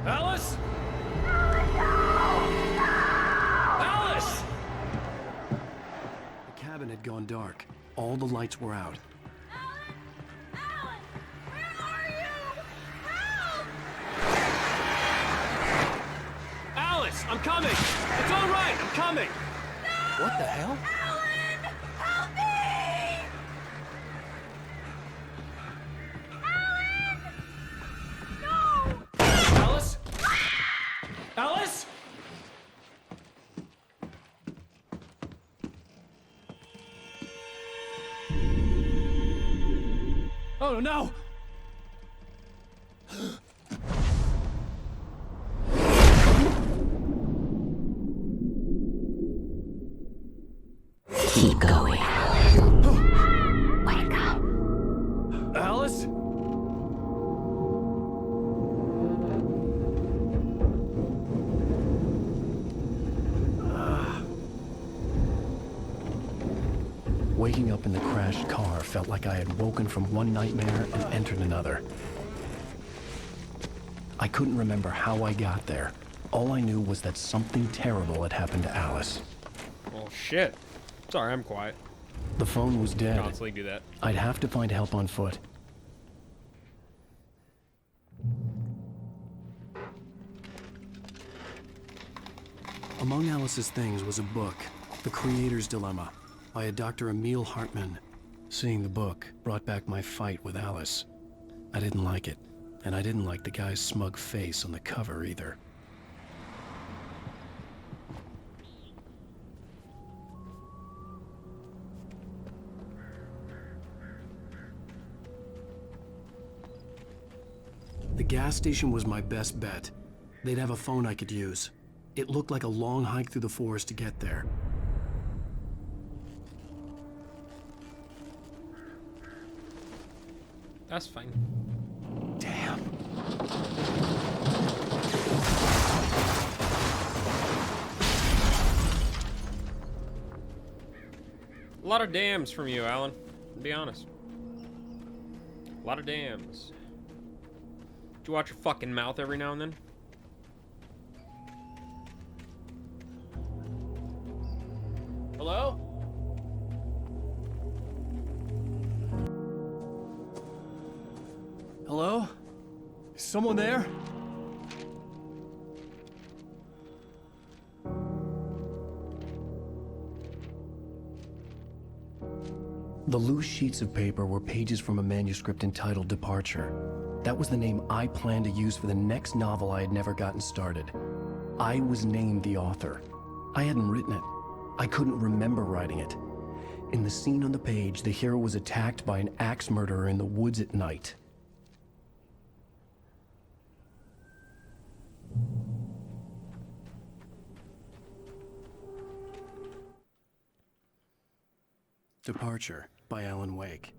Alice? Alice! The cabin had gone dark. All the lights were out. Alan! Alan! Where are you? Help! Alice, I'm coming! It's all right, I'm coming! No! What the hell? Alan! Help me! Alan! No! Alice? Alice? Oh no! Keep going, Alan. Wake up. Alice? Waking up in the crashed car felt like I had woken from one nightmare and entered another. I couldn't remember how I got there. All I knew was that something terrible had happened to Alice. Oh shit. Sorry, I'm quiet. The phone was dead. Constantly do that. I'd have to find help on foot. Among Alice's things was a book, The Creator's Dilemma, by a Dr. Emil Hartmann. Seeing the book brought back my fight with Alice. I didn't like it, and I didn't like the guy's smug face on the cover either. The gas station was my best bet. They'd have a phone I could use. It looked like a long hike through the forest to get there. That's fine. Damn. A lot of dams from you, Alan. To be honest. A lot of dams. Do you watch your fucking mouth every now and then? Hello? Hello? Is someone there? The loose sheets of paper were pages from a manuscript entitled Departure. That was the name I planned to use for the next novel I had never gotten started. I was named the author. I hadn't written it. I couldn't remember writing it. In the scene on the page, the hero was attacked by an axe murderer in the woods at night. Departure by Alan Wake.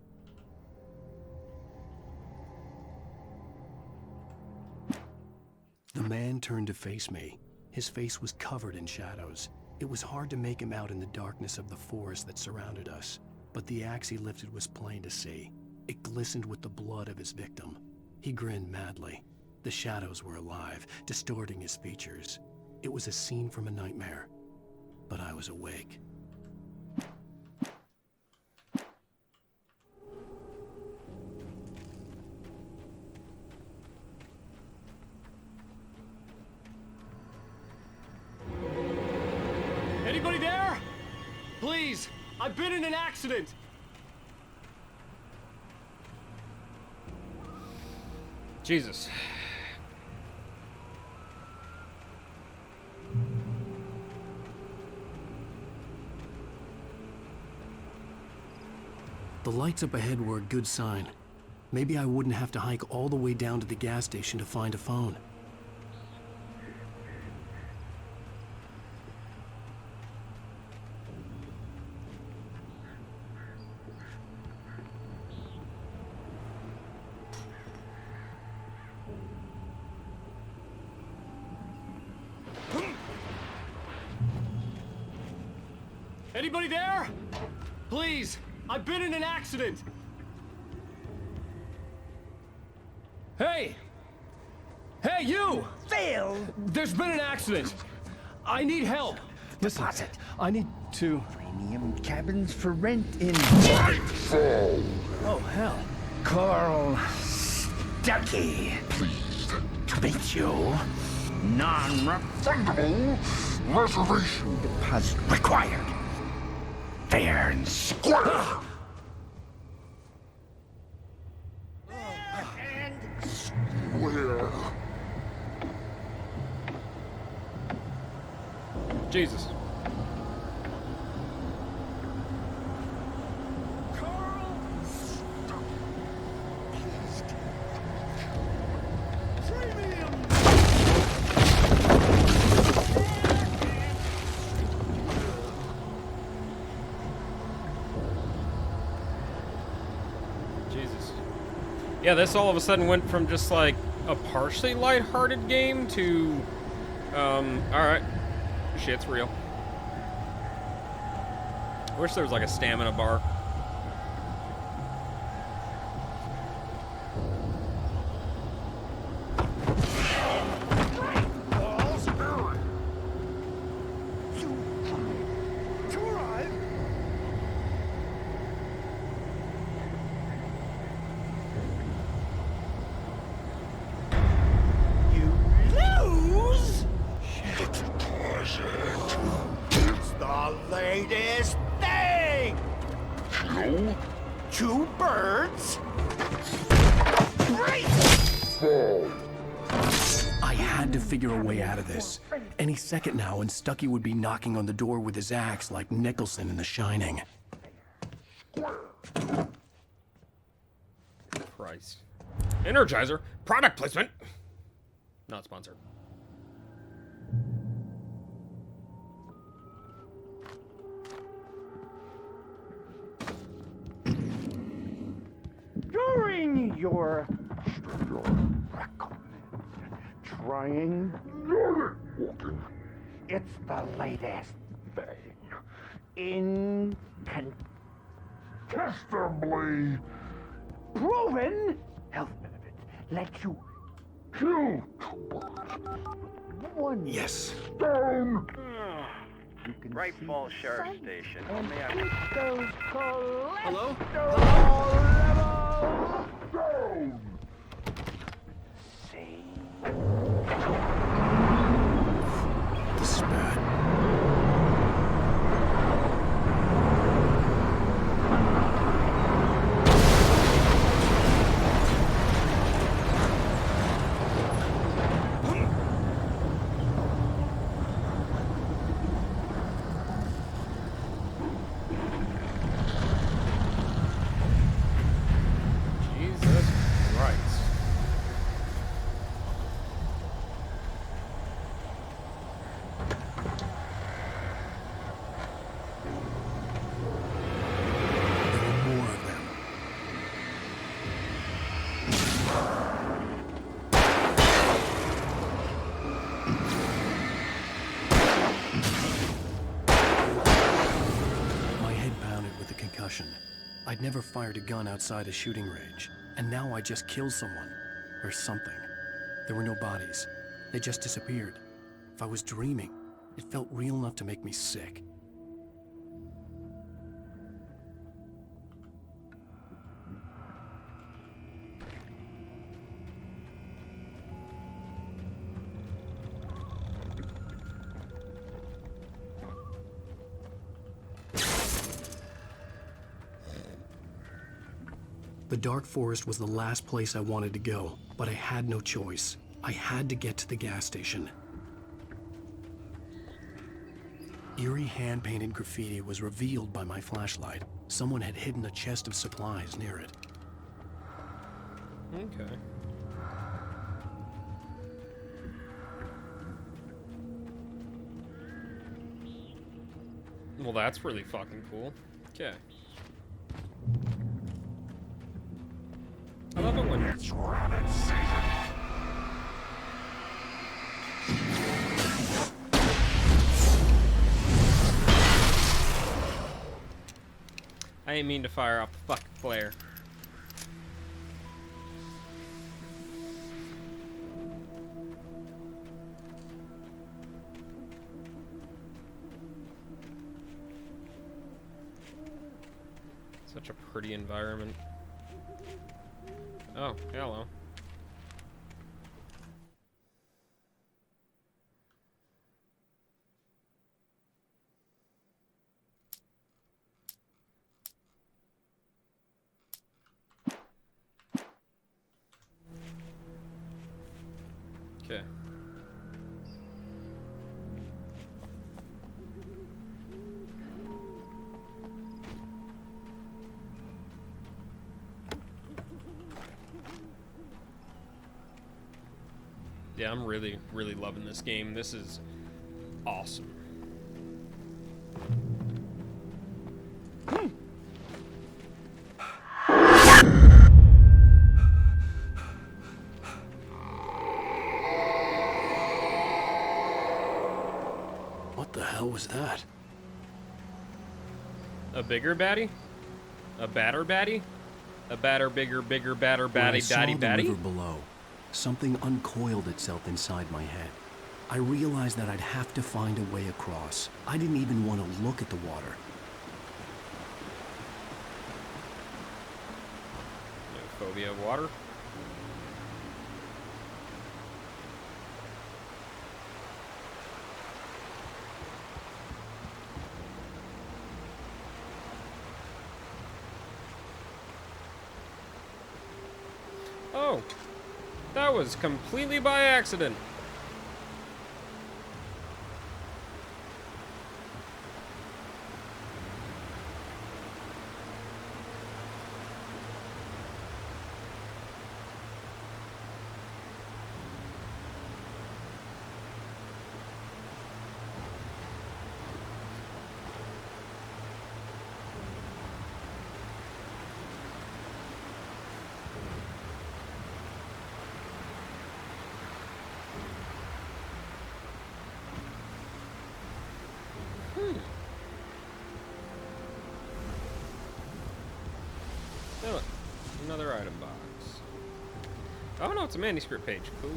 The man turned to face me. His face was covered in shadows. It was hard to make him out in the darkness of the forest that surrounded us, but the axe he lifted was plain to see. It glistened with the blood of his victim. He grinned madly. The shadows were alive, distorting his features. It was a scene from a nightmare, but I was awake. Anybody there? Please, I've been in an accident. Jesus. The lights up ahead were a good sign. Maybe I wouldn't have to hike all the way down to the gas station to find a phone. Anybody there? Please, I've been in an accident. Hey! Hey, you! Phil! There's been an accident. I need help. Listen, Deposit. I need to... Premium cabins for rent in... Oh, hell. Carl Stuckey. Pleased to meet you. Non-refundable reservation deposit required. Fair and square. And square. Jesus. Carl Stuckey. Pleased. Premium. Jesus. Yeah, this all of a sudden went from just like a partially lighthearted game to, alright. Shit's real. I wish there was like a stamina bar. Balls early. To arrive. You lose. It's the latest thing. Kill 2 birds. Right. I had to figure a way out of this. Any second now, and Stucky would be knocking on the door with his axe like Nicholson in The Shining. Christ. Energizer. Product placement. Not sponsored. During your trying walking, it's the latest thing. Incontestably proven health benefits. Let you kill one Yes. stone. You can Great see Falls Sheriff Station. and Only I keep those Hello? cholesterol levels down. See? This is bad. Jesus Christ. There were more of them. My head pounded with the concussion. I'd never fired a gun outside a shooting range, and now I just killed someone. Or something. There were no bodies. They just disappeared. If I was dreaming, it felt real enough to make me sick. The dark forest was the last place I wanted to go, but I had no choice. I had to get to the gas station. Eerie hand-painted graffiti was revealed by my flashlight. Someone had hidden a chest of supplies near it. Okay. Well, that's really fucking cool. Okay. I love it when It's rabbit season. I didn't mean to fire off the fucking flare. Such a pretty environment. Oh, hello. Okay. Yeah, I'm really, really loving this game. This is awesome. What the hell was that? A bigger baddie? A badder baddie? A batter, bigger, badder, When I baddie, saw daddy, the baddie? river below, something uncoiled itself inside my head. I realized that I'd have to find a way across. I didn't even want to look at the water. No phobia of water? Oh, that was completely by accident. Oh, look, another item box. Oh no, it's a manuscript page. Cool.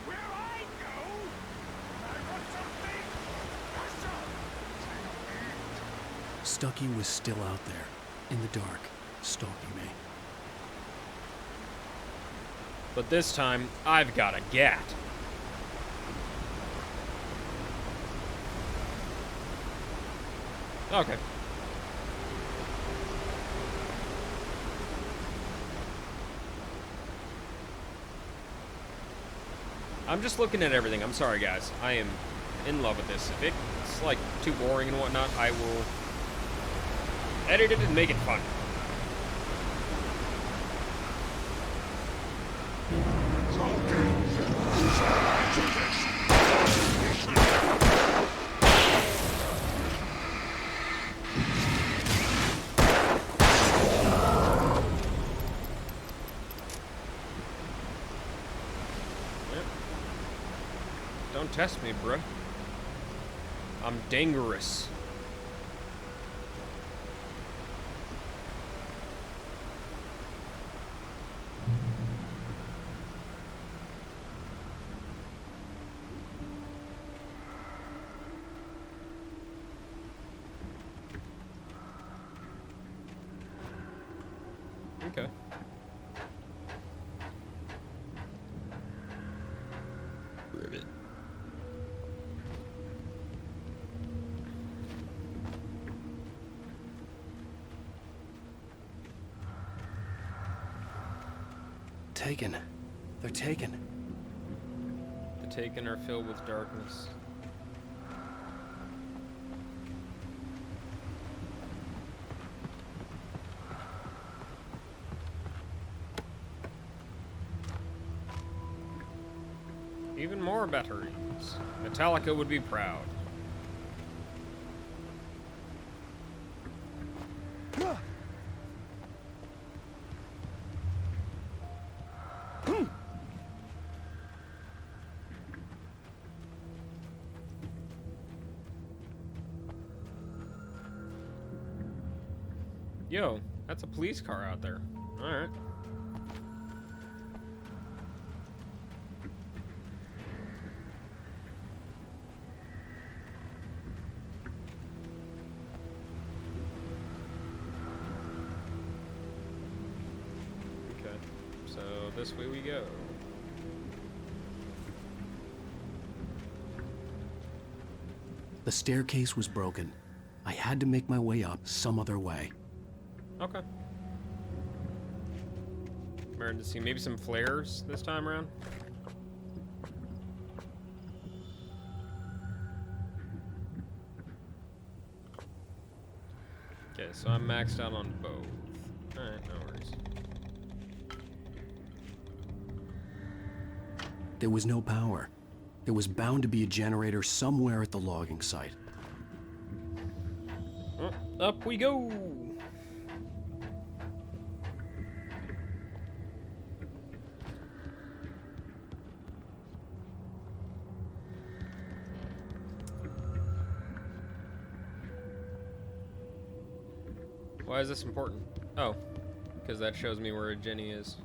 Where I go? I want something special. Stucky was still out there, in the dark, stalking me. But this time, I've got a gat. Okay. I'm just looking at everything. I'm sorry, guys. I am in love with this. If it's, like, too boring and whatnot, I will edit it and make it fun. Don't test me, bruh. I'm dangerous. Okay. Ribbit. Taken. They're taken. The taken are filled with darkness. Even more batteries. Metallica would be proud. Yo, That's a police car out there. Alright. Okay. So this way we go. The staircase was broken. I had to make my way up some other way. Okay. Emergency. Maybe some flares this time around. Okay, so I'm maxed out on both. Alright, no worries. There was no power. There was bound to be a generator somewhere at the logging site. Oh, up we go! Why is this important? Oh, because that shows me where Jenny is.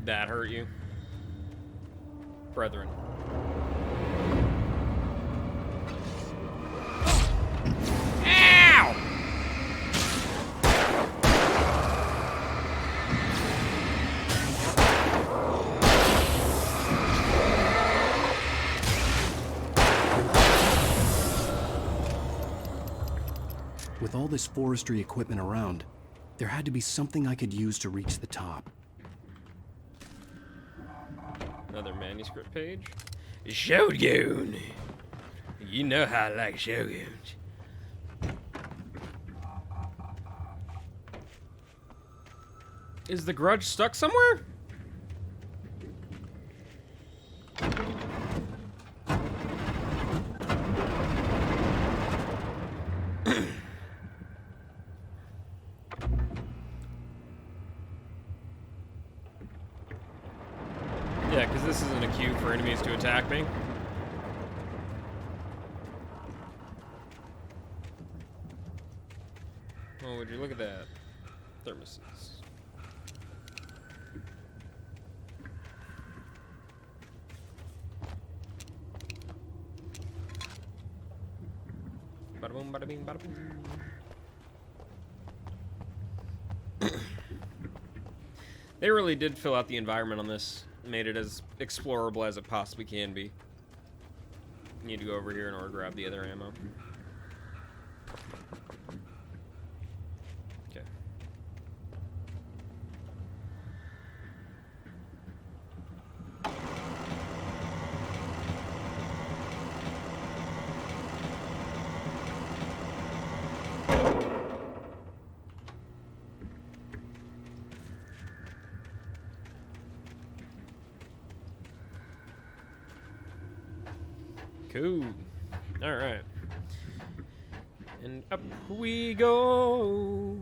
That hurt you? Brethren. Ow! With all this forestry equipment around, there had to be something I could use to reach the top. Another manuscript page. ShowtGown. You know how I like ShowtGowns. Is the grudge stuck somewhere? Yeah, because this isn't a cue for enemies to attack me. Oh, would you look at that? Thermoses. Bada boom, bada bing, bada boom. They really did fill out the environment on this. Made it as explorable as it possibly can be. Need to go over here in order to grab the other ammo. Okay. Cool. All right. And up we go.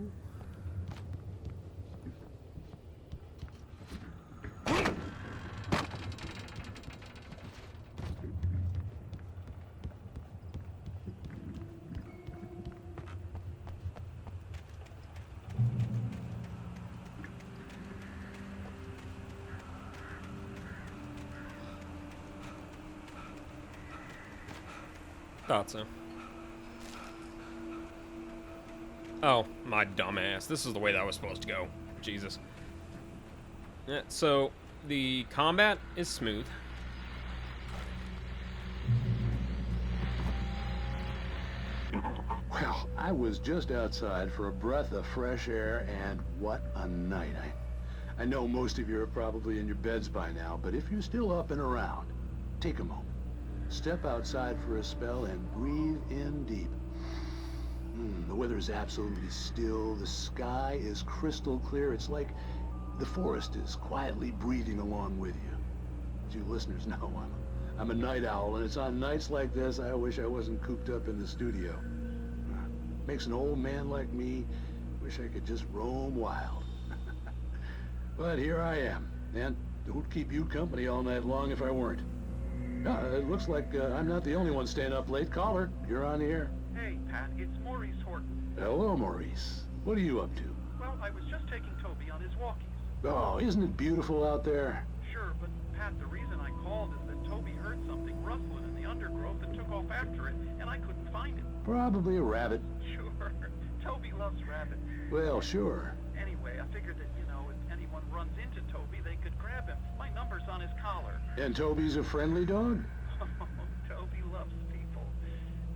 Thought so. Oh, my dumbass. This is the way that was supposed to go. Jesus. Yeah, so, the combat is smooth. Well, I was just outside for a breath of fresh air, and what a night. I know most of you are probably in your beds by now, but if you're still up and around, take a moment. Step outside for a spell and breathe in deep. The weather is absolutely still. The sky is crystal clear. It's like the forest is quietly breathing along with you. As you listeners know, I'm a night owl, and it's on nights like this I wish I wasn't cooped up in the studio. Makes an old man like me wish I could just roam wild. But here I am, and don't keep you company all night long if I weren't. It looks like I'm not the only one staying up late. Caller, you're on the air. Hey, Pat, it's Maurice Horton. Hello, Maurice. What are you up to? Well, I was just taking Toby on his walkies. Oh, isn't it beautiful out there? Sure, but Pat, the reason I called is that Toby heard something rustling in the undergrowth and took off after it, and I couldn't find it. Probably a rabbit. Sure. Toby loves rabbits. Well, sure. Anyway, I figured that, if anyone runs into Toby, they could grab him. My number's on his collar. And Toby's a friendly dog? Toby loves people.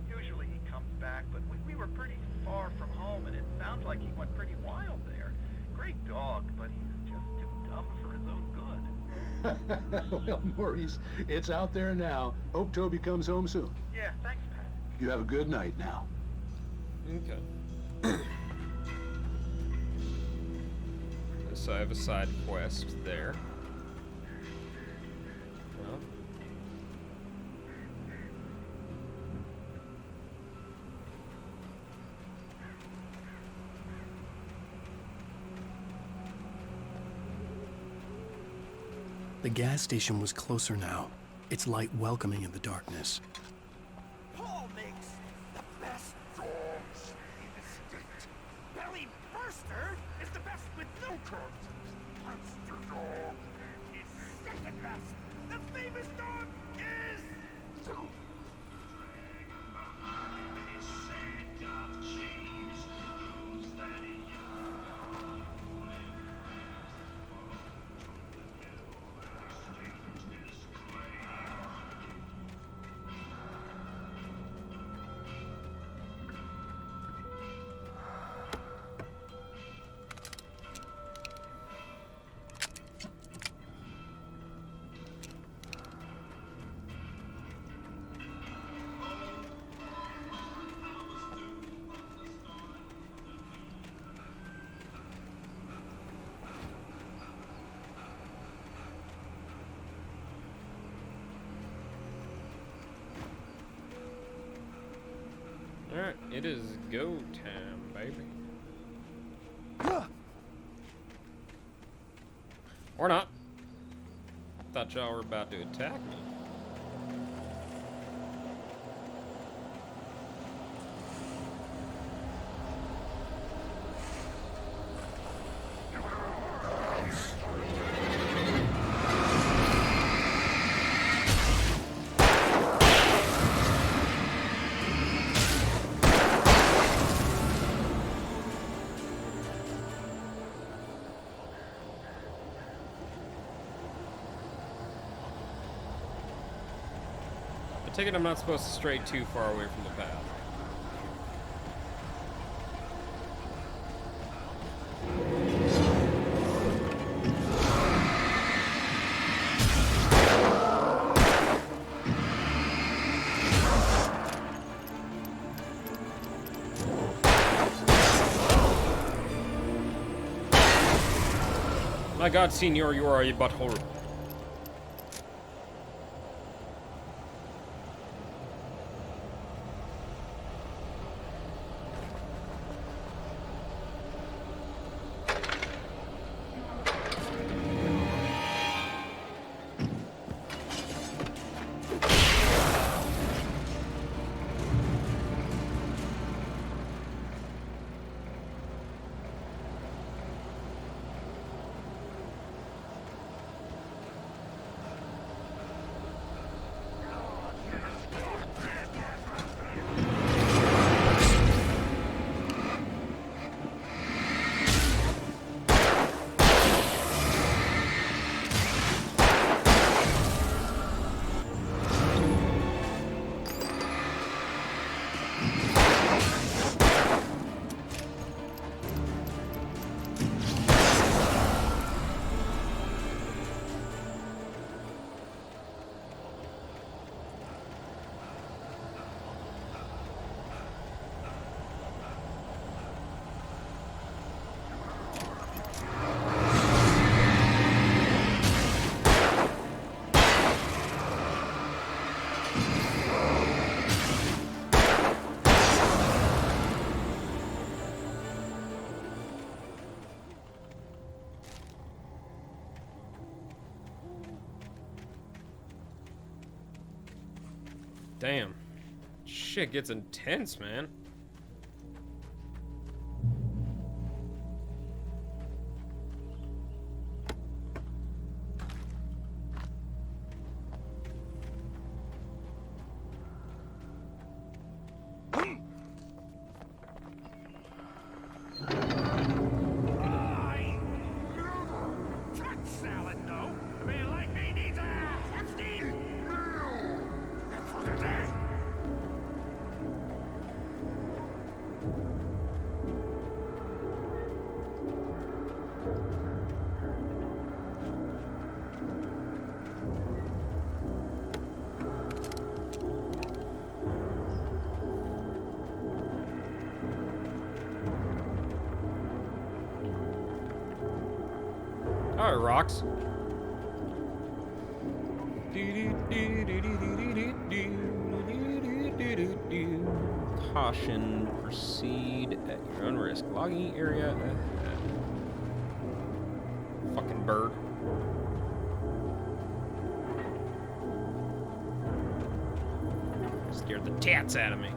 Usually he comes back, but we were pretty far from home, and it sounds like he went pretty wild there. Great dog, but he's just too dumb for his own good. Well, Maurice, it's out there now. Hope Toby comes home soon. Yeah, thanks, Pat. You have a good night now. Okay. So I have a side quest there. Well. The gas station was closer now, its light welcoming in the darkness. Paul makes the best dogs in the state. Belly Burster is the best with no carbs. Monster Dog is second best. The famous dog is... Alright, it is go time, baby. Or not. Thought y'all were about to attack me. I take it I'm not supposed to stray too far away from the path. My God, Senor, you are a butthole. Damn. Shit gets intense, man. Alright, rocks. Caution, proceed at your own risk. Logging area. Fucking bird. Scared the tats out of me.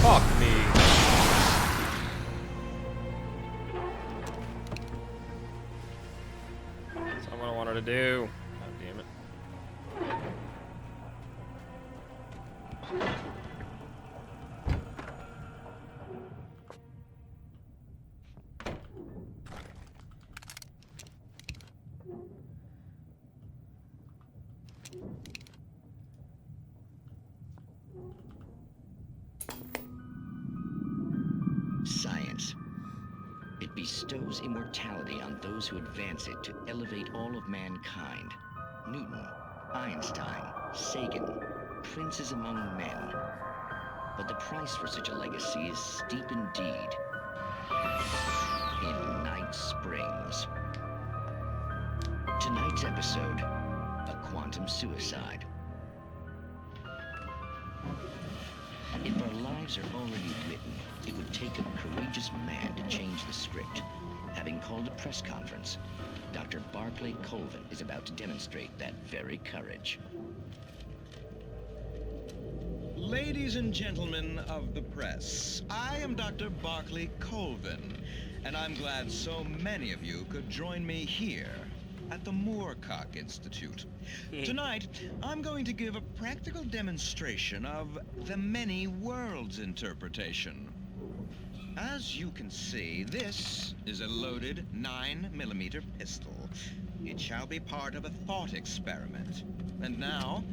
Fuck me. That's not what I wanted to do. God damn it. Science. It bestows immortality on those who advance it to elevate all of mankind. Newton, Einstein, Sagan, princes among men. But the price for such a legacy is steep indeed. In Night Springs. Tonight's episode, a quantum suicide. If our lives are already written, it would take a courageous man to change the script. Having called a press conference, Dr. Barclay Colvin is about to demonstrate that very courage. Ladies and gentlemen of the press, I am Dr. Barclay Colvin, and I'm glad so many of you could join me here at the Moorcock Institute. Tonight, I'm going to give a practical demonstration of the many worlds interpretation. As you can see, this is a loaded 9mm pistol. It shall be part of a thought experiment. And now,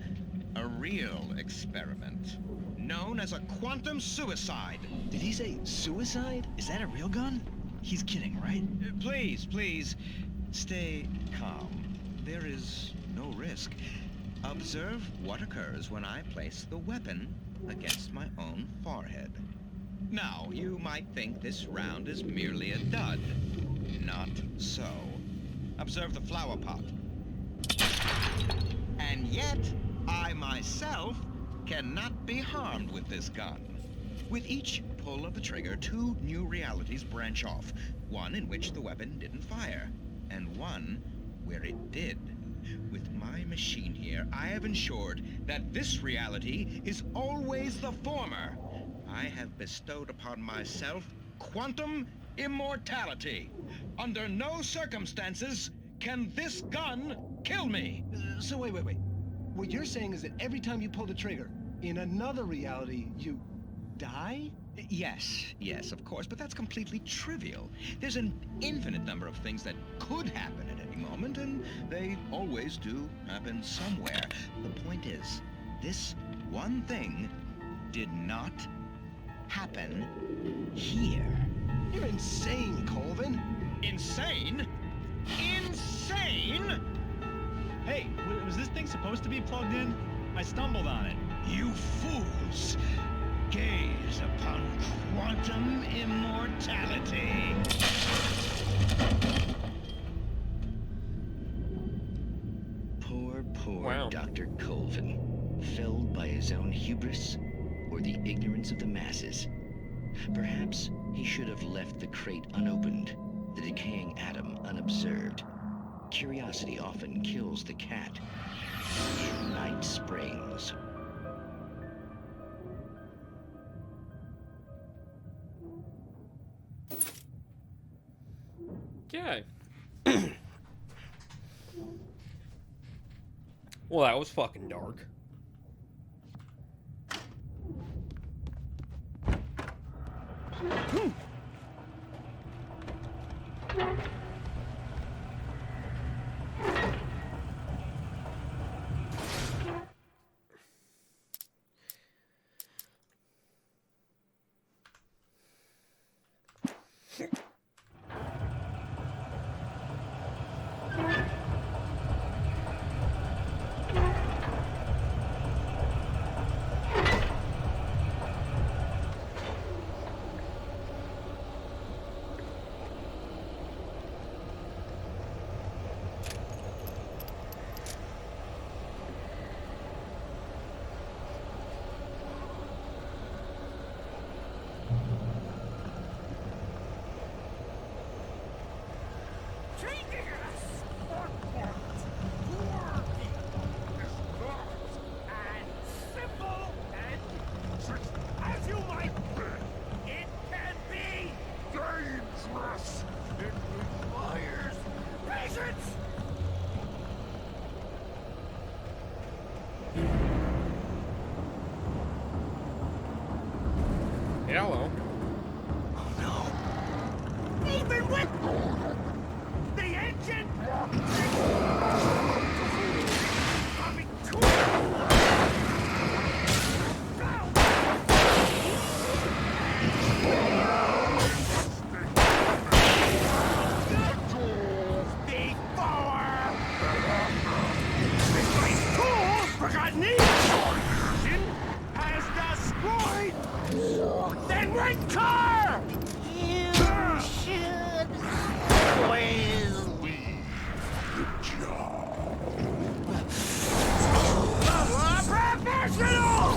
a real experiment, known as a quantum suicide. Did he say suicide? Is that a real gun? He's kidding, right? Please, stay calm. There is no risk. Observe what occurs when I place the weapon against my own forehead. Now, you might think this round is merely a dud. Not so. Observe the flower pot. And yet, I myself cannot be harmed with this gun. With each pull of the trigger, two new realities branch off. One in which the weapon didn't fire, and one where it did. With my machine here, I have ensured that this reality is always the former. I have bestowed upon myself quantum immortality. Under no circumstances can this gun kill me. So wait. What you're saying is that every time you pull the trigger, in another reality, you die? Yes, of course, but that's completely trivial. There's an infinite number of things that could happen at any moment, and they always do happen somewhere. The point is, this one thing did not happen here. You're insane, Colvin. Insane? Insane? Hey, was this thing supposed to be plugged in? I stumbled on it. You fools! Gaze upon quantum immortality. Poor Wow. Dr. Colvin, felled by his own hubris or the ignorance of the masses. Perhaps he should have left the crate unopened, the decaying atom unobserved. Curiosity often kills the cat. In Night Springs. Okay. Well, that was fucking dark. Changing us or what? Working is not and simple and just as you might think. It can be dangerous. It requires patience. Hello. Even with the engine coming to forgotten has destroyed. Then rent car. You should always leave the job. Professional!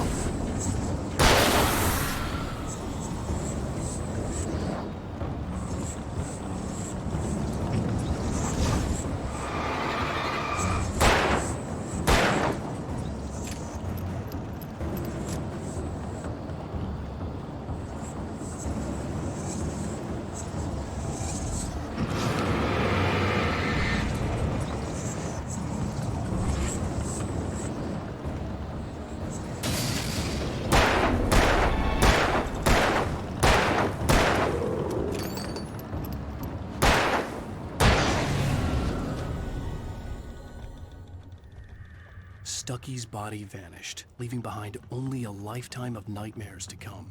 Stucky's body vanished, leaving behind only a lifetime of nightmares to come,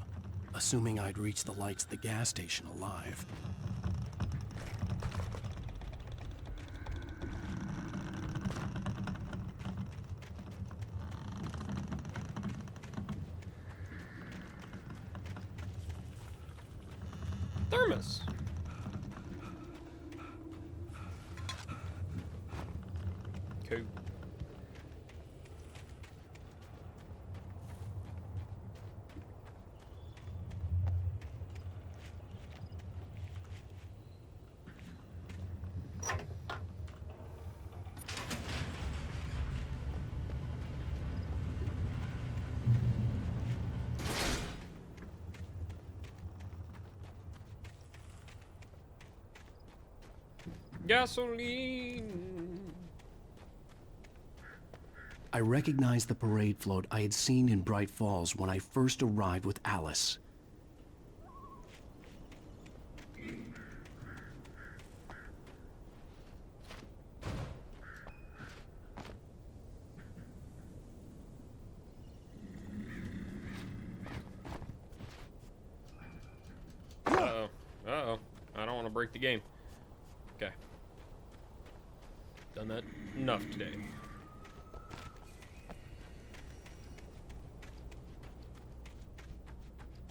assuming I'd reached the lights at the gas station alive. Thermos. Cool. Gasoline. I recognized the parade float I had seen in Bright Falls when I first arrived with Alice. Uh-oh. Uh-oh. I don't want to break the game. Okay. Done that enough today.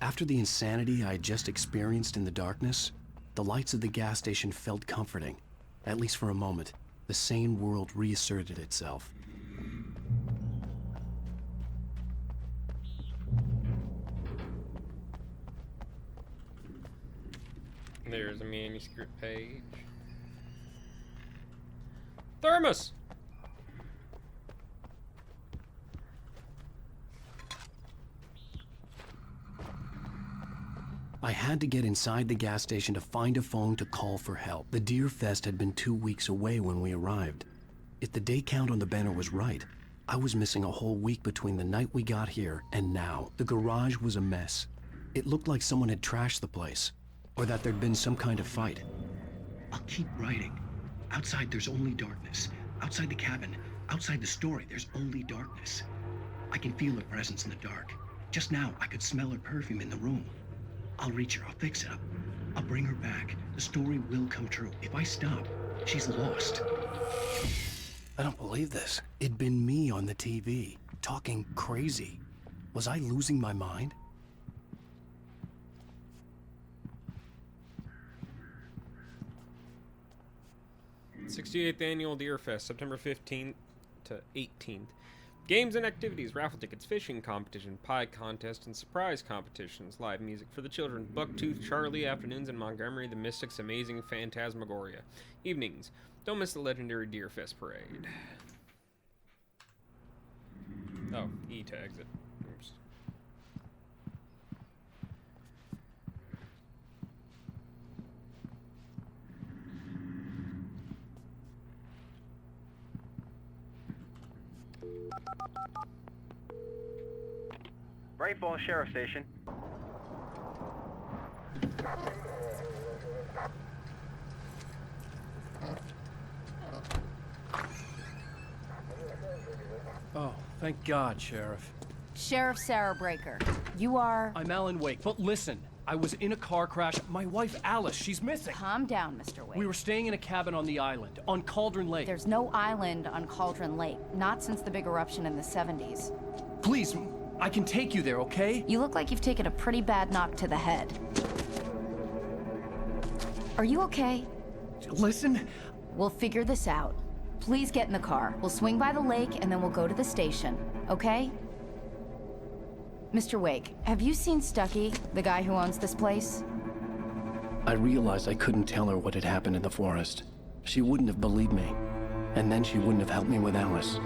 After the insanity I had just experienced in the darkness, the lights of the gas station felt comforting. At least for a moment, the sane world reasserted itself. There's a manuscript page. Thermos! I had to get inside the gas station to find a phone to call for help. The Deer Fest had been 2 weeks away when we arrived. If the day count on the banner was right, I was missing a whole week between the night we got here and now. The garage was a mess. It looked like someone had trashed the place, or that there'd been some kind of fight. I'll keep writing. Outside, there's only darkness. Outside the cabin, outside the story, there's only darkness. I can feel her presence in the dark. Just now, I could smell her perfume in the room. I'll reach her, I'll fix it up. I'll bring her back. The story will come true. If I stop, she's lost. I don't believe this. It'd been me on the TV, talking crazy. Was I losing my mind? '68th Annual Deer Fest, September 15th to 18th. Games and activities, raffle tickets, fishing competition, pie contest, and surprise competitions. Live music for the children. Bucktooth Charlie afternoons in Montgomery. The Mystics' Amazing Phantasmagoria. Evenings. Don't miss the legendary Deer Fest parade. Oh, E tags it. Oops. Bright Falls Sheriff Station. Oh, thank God, Sheriff. Sheriff Sarah Breaker. You are... I'm Alan Wake, but listen. I was in a car crash. My wife, Alice, she's missing. Calm down, Mr. Wake. We were staying in a cabin on the island, on Cauldron Lake. There's no island on Cauldron Lake. Not since the big eruption in the 70s. Please, I can take you there, okay? You look like you've taken a pretty bad knock to the head. Are you okay? Listen. We'll figure this out. Please get in the car. We'll swing by the lake and then we'll go to the station, okay? Mr. Wake, have you seen Stucky, the guy who owns this place? I realized I couldn't tell her what had happened in the forest. She wouldn't have believed me. And then she wouldn't have helped me with Alice.